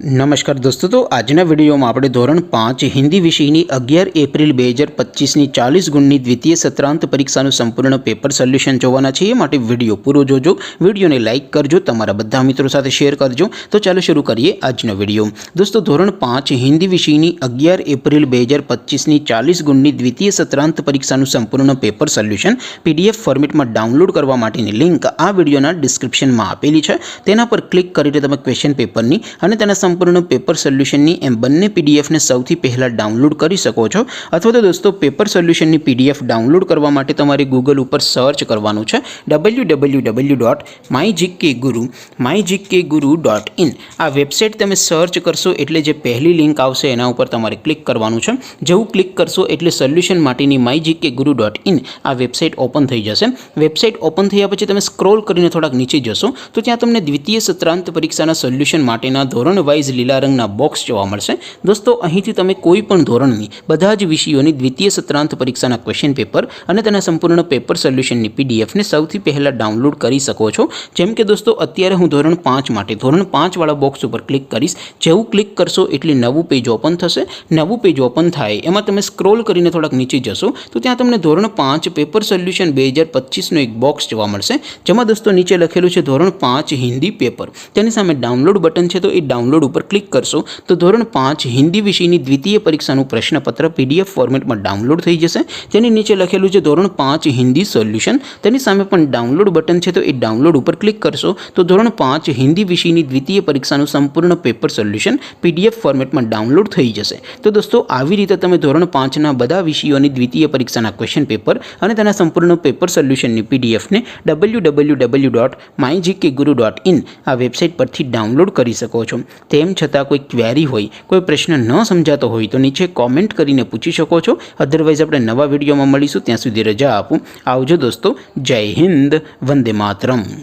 नमस्कार दोस्तों, तो आजना वीडियो में આપણે ધોરણ 5 હિન્દી વિષયની 11 એપ્રિલ 2025ની 40 ગુણની દ્વિતીય સત્રાંત પરીક્ષાનું સંપૂર્ણ પેપર સોલ્યુશન જોવાના છે। એ માટે વિડિયો પૂરો જોજો, વિડિયોને લાઈક કરજો, તમારા બધા મિત્રો સાથે શેર કરજો। તો ચાલો શરૂ કરીએ આજનો વિડિયો। દોસ્તો, ધોરણ 5 હિન્દી વિષયની 11 એપ્રિલ 2025ની 40 ગુણની દ્વિતીય સત્રાંત પરીક્ષાનું સંપૂર્ણ પેપર સોલ્યુશન પીડીએફ ફોર્મેટમાં ડાઉનલોડ કરવા માટેની લિંક આ વિડિયોના ડિસ્ક્રિપ્શનમાં આપેલી છે। તેના પર ક્લિક કરીને તમે ક્વેશ્ચન પેપરની અને તેના संपूर्ण पेपर सोल्यूशन एम बने पीडीएफ ने सौथी पहला डाउनलॉड कर सको छो। अथवा तो दोस्तों पेपर सोल्यूशन पीडीएफ डाउनलॉड करवा माटे तमारे गूगल पर सर्च करवानुं छे www.mygkguru.in। आ वेबसाइट तमे सर्च करशो एटले जे पहली लिंक आवशे एना उपर तमारे क्लिक करवानुं छे। जेवुं क्लिक करशो एटले सोल्यूशन माटेनी mygkguru.in आ वेबसाइट ओपन थई जशे। वेबसाइट ओपन थया पछी तमे स्क्रॉल करीने थोड़ाक नीचे जशो तो त्यां तमने द्वितीय सत्रांत परीक्षाना सोल्यूशन माटेना धोरण वाइज लीला रंगना बॉक्स जोवा मळशे। दोस्तों, અહીંથી તમે કોઈ પણ ધોરણની બધા જ વિષયોની દ્વિતીય સત્રાંત પરીક્ષાના ક્વેશ્ચન પેપર અને તેના સંપૂર્ણ પેપર સોલ્યુશનની પીડીએફ ને સૌથી પહેલા ડાઉનલોડ કરી શકો છો। જેમ કે દોસ્તો, અત્યારે હું ધોરણ 5 માટે ધોરણ 5 વાળા બોક્સ ઉપર ક્લિક કરીશ। જેવું ક્લિક કરશો એટલે નવું પેજ ઓપન થશે। નવું પેજ ઓપન થાય એમાં તમે સ્ક્રોલ કરીને થોડાક નીચે જશો તો ત્યાં તમને ધોરણ 5 પેપર સોલ્યુશન 2025 નો એક બોક્સ જોવા મળશે। જેમાં દોસ્તો નીચે લખેલું છે ધોરણ 5 હિન્દી પેપર। તેની સામે ડાઉનલોડ બટન છે, તો એ ડાઉનલોડ पर क्लिक करशो तो धोरण 5 हिंदी विषयनी द्वितीय परीक्षाનું प्रश्नपत्र पीडीएफ फॉर्मेट में डाउनलॉड थई जशे। तेनी नीचे लखेलुं छे धोरण 5 हिंदी सोल्यूशन। तेनी सामे पण डाउनलॉड बटन छे, तो ए डाउनलॉड पर क्लिक करशो तो धोरण 5 हिंदी विषयनी द्वितीय परीक्षाનું संपूर्ण पेपर सोल्यूशन पीडीएफ फॉर्मेट में डाउनलॉड थई जशे। तो दोस्तों, આવી રીતે તમે ધોરણ 5 ના બધા વિષયોની દ્વિતીય પરીક્ષાના ક્વેશ્ચન પેપર અને તેના સંપૂર્ણ પેપર સોલ્યુશનની પીડીએફ ને www.mygkguru.in આ વેબસાઇટ પરથી ડાઉનલોડ કરી શકો છો। તેમ છતાં કોઈ ક્વેરી હોય, કોઈ પ્રશ્ન ન સમજાતો હોય તો નીચે કોમેન્ટ કરીને પૂછી શકો છો। અધરવાઇઝ આપણે નવા વિડીયોમાં મળીશું, ત્યાં સુધી રજા આપું। આવજો દોસ્તો, જય હિન્દ, વંદે માતરમ।